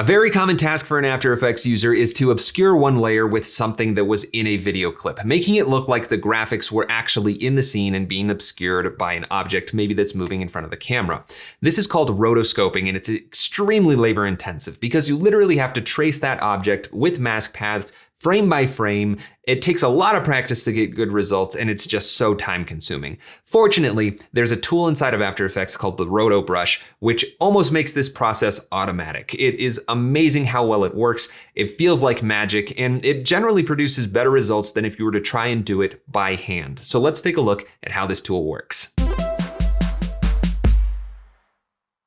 A very common task for an After Effects user is to obscure one layer with something that was in a video clip, making it look like the graphics were actually in the scene and being obscured by an object maybe that's moving in front of the camera. This is called rotoscoping, and it's extremely labor intensive because you literally have to trace that object with mask paths frame by frame. It takes a lot of practice to get good results, and it's just so time consuming. Fortunately, there's a tool inside of After Effects called the Roto Brush, which almost makes this process automatic. It is amazing how well it works. It feels like magic, and it generally produces better results than if you were to try and do it by hand. So let's take a look at how this tool works.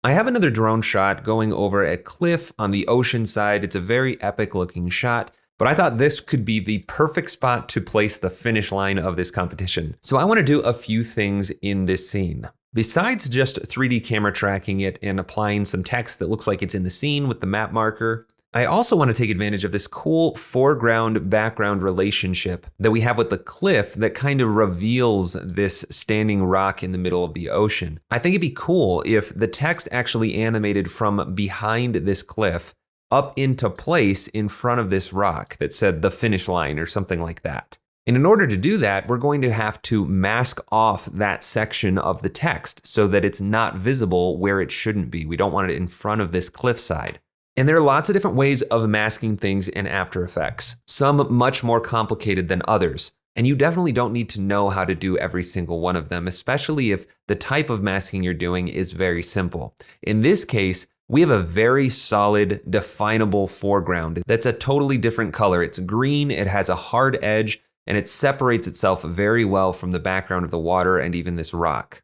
I have another drone shot going over a cliff on the ocean side. It's a very epic looking shot. But I thought this could be the perfect spot to place the finish line of this competition. So I want to do a few things in this scene. Besides just 3D camera tracking it and applying some text that looks like it's in the scene with the map marker, I also want to take advantage of this cool foreground-background relationship that we have with the cliff that kind of reveals this standing rock in the middle of the ocean. I think it'd be cool if the text actually animated from behind this cliff up into place in front of this rock that said the finish line or something like that. And in order to do that, we're going to have to mask off that section of the text so that it's not visible where it shouldn't be. We don't want it in front of this cliffside. And there are lots of different ways of masking things in After Effects, some much more complicated than others. And you definitely don't need to know how to do every single one of them, especially if the type of masking you're doing is very simple. In this case, we have a very solid, definable foreground that's a totally different color. It's green, it has a hard edge, and it separates itself very well from the background of the water and even this rock.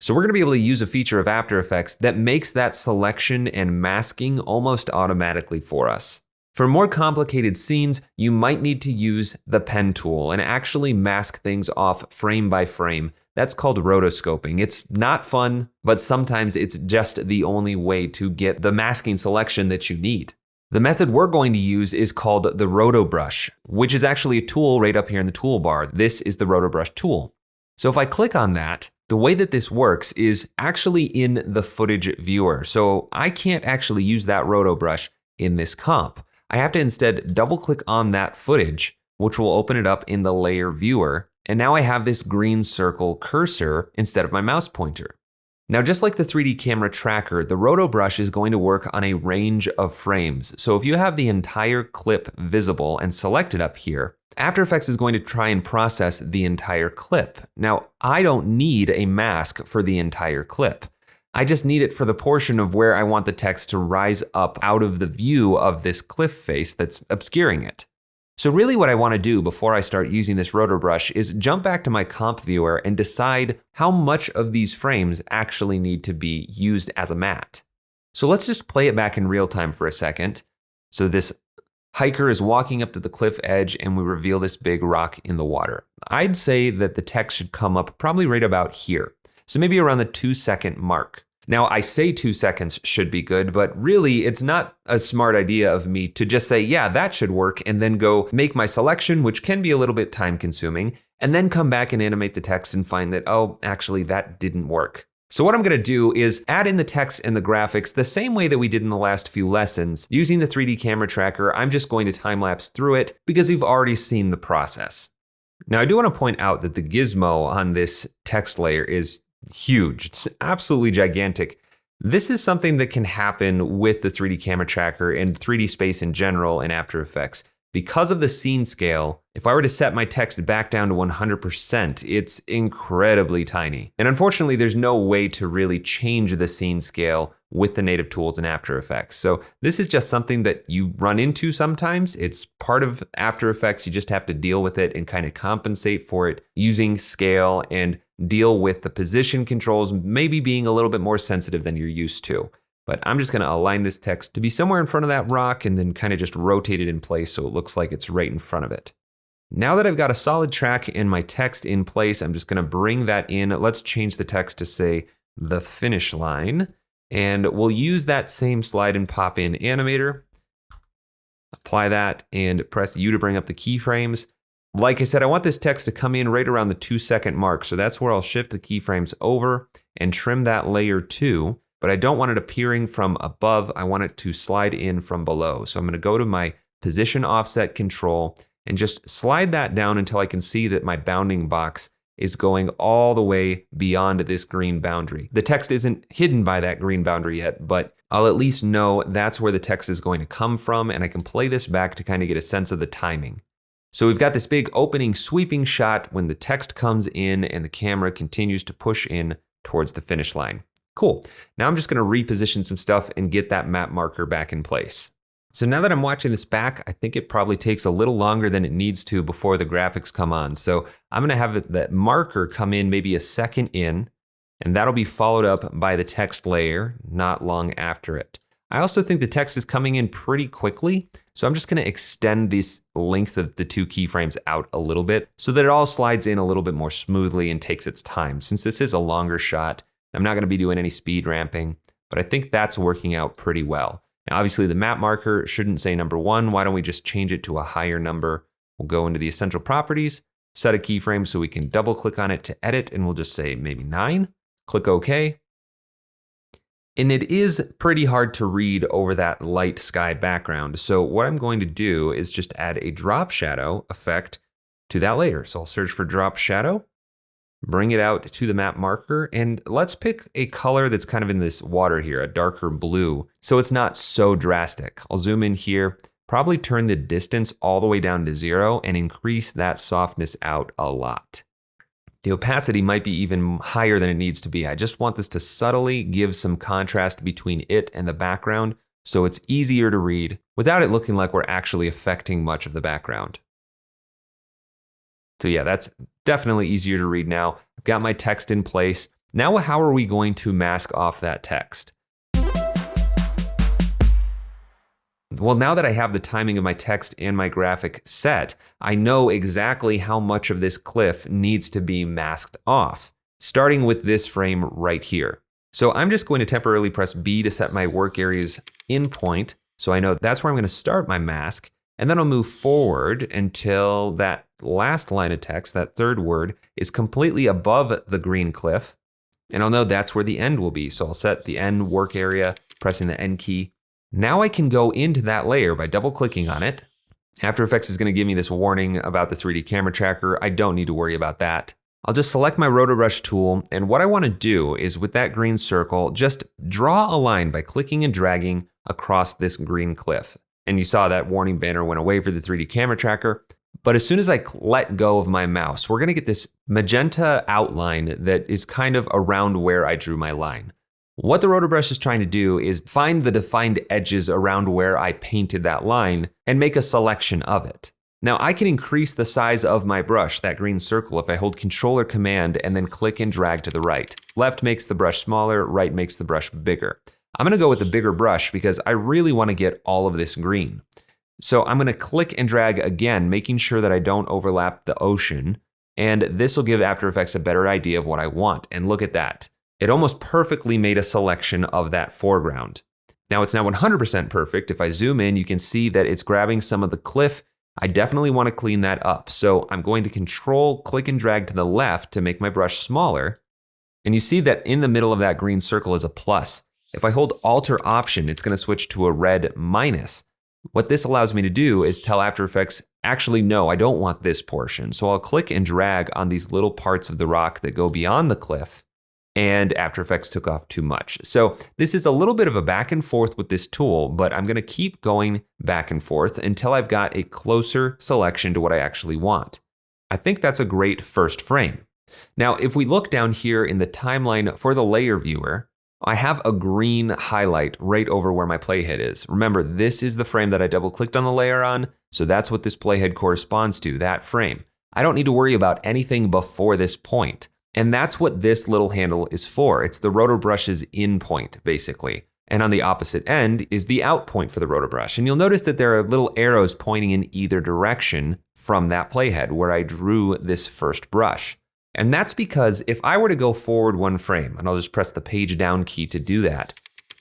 So we're gonna be able to use a feature of After Effects that makes that selection and masking almost automatically for us. For more complicated scenes, you might need to use the pen tool and actually mask things off frame by frame. That's called rotoscoping. It's not fun, but sometimes it's just the only way to get the masking selection that you need. The method we're going to use is called the Roto Brush, which is actually a tool right up here in the toolbar. This is the Roto Brush tool. So if I click on that, the way that this works is actually in the footage viewer. So I can't actually use that Roto Brush in this comp. I have to instead double click on that footage, which will open it up in the layer viewer. And now I have this green circle cursor instead of my mouse pointer. Now, just like the 3D camera tracker, the Roto Brush is going to work on a range of frames. So if you have the entire clip visible and selected up here, After Effects is going to try and process the entire clip. Now, I don't need a mask for the entire clip. I just need it for the portion of where I want the text to rise up out of the view of this cliff face that's obscuring it. So really what I want to do before I start using this Roto Brush is jump back to my comp viewer and decide how much of these frames actually need to be used as a matte. So let's just play it back in real time for a second. So this hiker is walking up to the cliff edge and we reveal this big rock in the water. I'd say that the text should come up probably right about here. So maybe around the 2-second mark. Now, I say 2 seconds should be good, but really it's not a smart idea of me to just say, yeah, that should work, and then go make my selection, which can be a little bit time consuming, and then come back and animate the text and find that, oh, actually that didn't work. So what I'm gonna do is add in the text and the graphics the same way that we did in the last few lessons. Using the 3D camera tracker, I'm just going to time-lapse through it because you've already seen the process. Now, I do wanna point out that the gizmo on this text layer is huge. It's absolutely gigantic. This is something that can happen with the 3D camera tracker and 3D space in general in After Effects. Because of the scene scale, if I were to set my text back down to 100%, it's incredibly tiny. And unfortunately, there's no way to really change the scene scale with the native tools in After Effects. So this is just something that you run into sometimes. It's part of After Effects. You just have to deal with it and kind of compensate for it using scale and deal with the position controls, maybe being a little bit more sensitive than you're used to. But I'm just gonna align this text to be somewhere in front of that rock and then kind of just rotate it in place so it looks like it's right in front of it. Now that I've got a solid track and my text in place, I'm just gonna bring that in. Let's change the text to say the finish line. And we'll use that same slide and pop in animator. Apply that and press U to bring up the keyframes. Like I said, I want this text to come in right around the 2-second mark. So that's where I'll shift the keyframes over and trim that layer 2. but I don't want it appearing from above. I want it to slide in from below. So I'm going to go to my position offset control and just slide that down until I can see that my bounding box is going all the way beyond this green boundary. The text isn't hidden by that green boundary yet, but I'll at least know that's where the text is going to come from, and I can play this back to kind of get a sense of the timing. So we've got this big opening sweeping shot when the text comes in and the camera continues to push in towards the finish line. Cool. Now I'm just going to reposition some stuff and get that map marker back in place. So now that I'm watching this back, I think it probably takes a little longer than it needs to before the graphics come on. So I'm gonna have that marker come in maybe a second in, and that'll be followed up by the text layer not long after it. I also think the text is coming in pretty quickly, so I'm just gonna extend this length of the two keyframes out a little bit so that it all slides in a little bit more smoothly and takes its time. Since this is a longer shot, I'm not gonna be doing any speed ramping, but I think that's working out pretty well. Now, obviously the map marker shouldn't say number 1. Why don't we just change it to a higher number? We'll go into the essential properties, set a keyframe so we can double click on it to edit, and we'll just say maybe 9. Click OK. And it is pretty hard to read over that light sky background. So what I'm going to do is just add a drop shadow effect to that layer. So I'll search for drop shadow, bring it out to the map marker, and let's pick a color that's kind of in this water here, a darker blue, so it's not so drastic. I'll zoom in here, probably turn the distance all the way down to 0 and increase that softness out a lot. The opacity might be even higher than it needs to be. I just want this to subtly give some contrast between it and the background so it's easier to read without it looking like we're actually affecting much of the background. So yeah, that's definitely easier to read now. I've got my text in place. Now how are we going to mask off that text? Well, now that I have the timing of my text and my graphic set, I know exactly how much of this cliff needs to be masked off, starting with this frame right here. So I'm just going to temporarily press B to set my work area's in point, so I know that's where I'm going to start my mask. And then I'll move forward until that last line of text, that third word, is completely above the green cliff. And I'll know that's where the end will be. So I'll set the end work area, pressing the N key. Now I can go into that layer by double clicking on it. After Effects is going to give me this warning about the 3D camera tracker. I don't need to worry about that. I'll just select my RotoBrush tool. And what I want to do is with that green circle, just draw a line by clicking and dragging across this green cliff. And you saw that warning banner went away for the 3D camera tracker. But as soon as I let go of my mouse, we're gonna get this magenta outline that is kind of around where I drew my line. What the RotoBrush is trying to do is find the defined edges around where I painted that line and make a selection of it. Now I can increase the size of my brush, that green circle, if I hold Control or Command and then click and drag to the right. Left makes the brush smaller, right makes the brush bigger. I'm gonna go with the bigger brush because I really wanna get all of this green. So I'm gonna click and drag again, making sure that I don't overlap the ocean. And this will give After Effects a better idea of what I want. And look at that. It almost perfectly made a selection of that foreground. Now it's not 100% perfect. If I zoom in, you can see that it's grabbing some of the cliff. I definitely wanna clean that up. So I'm going to Control, click and drag to the left to make my brush smaller. And you see that in the middle of that green circle is a plus. If I hold Alt or Option, it's gonna switch to a red minus. What this allows me to do is tell After Effects, actually, no, I don't want this portion. So I'll click and drag on these little parts of the rock that go beyond the cliff, and After Effects took off too much. So this is a little bit of a back and forth with this tool, but I'm gonna keep going back and forth until I've got a closer selection to what I actually want. I think that's a great first frame. Now, if we look down here in the timeline for the layer viewer, I have a green highlight right over where my playhead is. Remember, this is the frame that I double clicked on the layer on, so that's what this playhead corresponds to, that frame. I don't need to worry about anything before this point. And that's what this little handle is for. It's the RotoBrush's in point, basically. And on the opposite end is the out point for the RotoBrush. And you'll notice that there are little arrows pointing in either direction from that playhead where I drew this first brush. And that's because if I were to go forward one frame, and I'll just press the page down key to do that,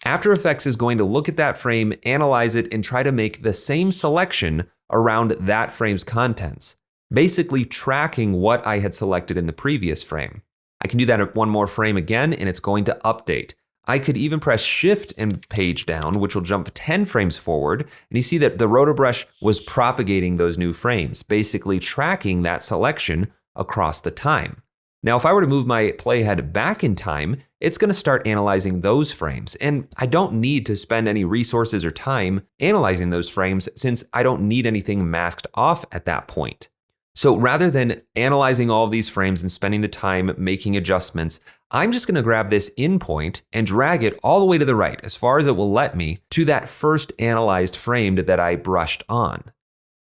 After Effects is going to look at that frame, analyze it, and try to make the same selection around that frame's contents, basically tracking what I had selected in the previous frame. I can do that at one more frame again, and it's going to update. I could even press Shift and page down, which will jump 10 frames forward. And you see that the RotoBrush was propagating those new frames, basically tracking that selection across the time. Now, if I were to move my playhead back in time, it's going to start analyzing those frames. And I don't need to spend any resources or time analyzing those frames since I don't need anything masked off at that point. So rather than analyzing all of these frames and spending the time making adjustments, I'm just going to grab this in point and drag it all the way to the right, as far as it will let me, to that first analyzed frame that I brushed on.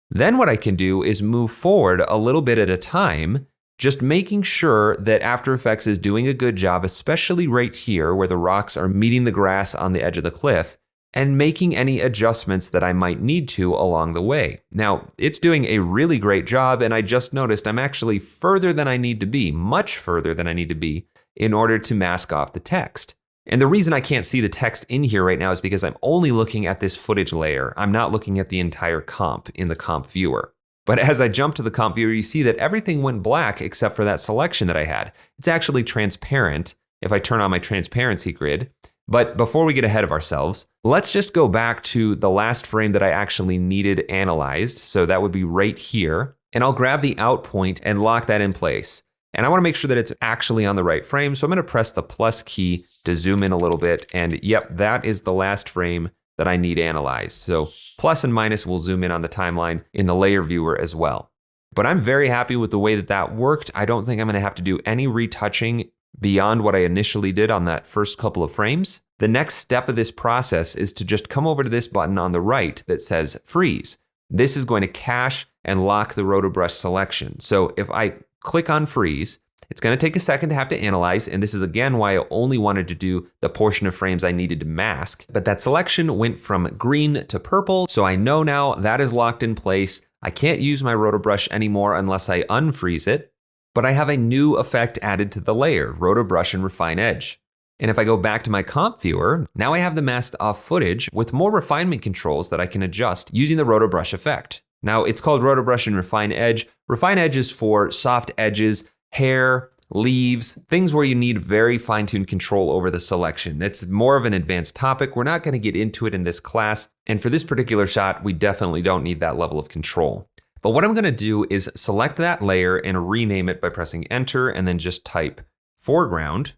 Then what I can do is move forward a little bit at a time, just making sure that After Effects is doing a good job, especially right here where the rocks are meeting the grass on the edge of the cliff, and making any adjustments that I might need to along the way. Now, it's doing a really great job, and I just noticed I'm actually further than I need to be, much further than I need to be, in order to mask off the text. And the reason I can't see the text in here right now is because I'm only looking at this footage layer. I'm not looking at the entire comp in the comp viewer. But as I jump to the comp viewer, you see that everything went black except for that selection that I had. It's actually transparent if I turn on my transparency grid. But before we get ahead of ourselves, let's just go back to the last frame that I actually needed analyzed. So that would be right here. And I'll grab the out point and lock that in place. And I want to make sure that it's actually on the right frame. So I'm going to press the plus key to zoom in a little bit. And yep, that is the last frame that I need analyzed. So plus and minus will zoom in on the timeline in the layer viewer as well. But I'm very happy with the way that that worked. I don't think I'm going to have to do any retouching beyond what I initially did on that first couple of frames. The next step of this process is to just come over to this button on the right that says freeze. This is going to cache and lock the RotoBrush selection. So if I click on freeze, it's going to take a second to have to analyze, and this is again why I only wanted to do the portion of frames I needed to mask. But that selection went from green to purple, so I know now that is locked in place. I can't use my RotoBrush anymore unless I unfreeze it, but I have a new effect added to the layer, RotoBrush and Refine Edge. And if I go back to my comp viewer, now I have the masked off footage with more refinement controls that I can adjust using the RotoBrush effect. Now it's called RotoBrush and Refine Edge. Refine Edge is for soft edges, hair, leaves, things where you need very fine-tuned control over the selection. It's more of an advanced topic. We're not going to get into it in this class. And for this particular shot, we definitely don't need that level of control. But what I'm going to do is select that layer and rename it by pressing Enter and then just type foreground.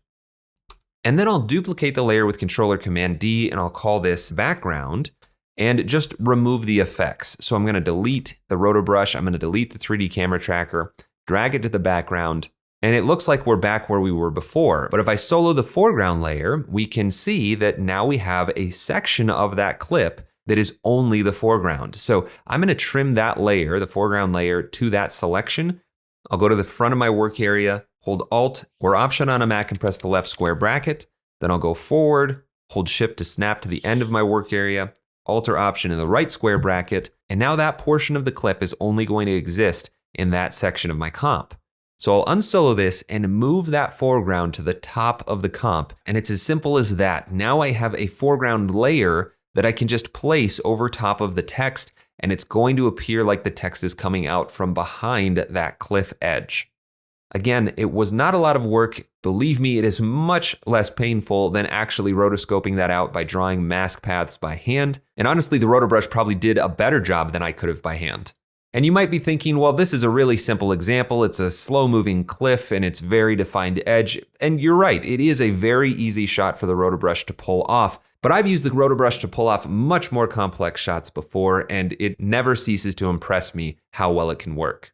And then I'll duplicate the layer with Controller Command D and I'll call this background and just remove the effects. So I'm going to delete the RotoBrush. I'm going to delete the 3D camera tracker, drag it to the background, and it looks like we're back where we were before. But if I solo the foreground layer, we can see that now we have a section of that clip that is only the foreground. So I'm going to trim that layer, the foreground layer, to that selection. I'll go to the front of my work area, hold Alt or Option on a Mac and press the left square bracket. Then I'll go forward, hold Shift to snap to the end of my work area, Alt or Option in the right square bracket. And now that portion of the clip is only going to exist in that section of my comp. So I'll unsolo this and move that foreground to the top of the comp. And it's as simple as that. Now I have a foreground layer that I can just place over top of the text, and it's going to appear like the text is coming out from behind that cliff edge. Again, it was not a lot of work. Believe me, it is much less painful than actually rotoscoping that out by drawing mask paths by hand. And honestly, the RotoBrush probably did a better job than I could have by hand. And you might be thinking, well, this is a really simple example. It's a slow-moving cliff and it's very defined edge. And you're right, it is a very easy shot for the RotoBrush to pull off. But I've used the RotoBrush to pull off much more complex shots before, and it never ceases to impress me how well it can work.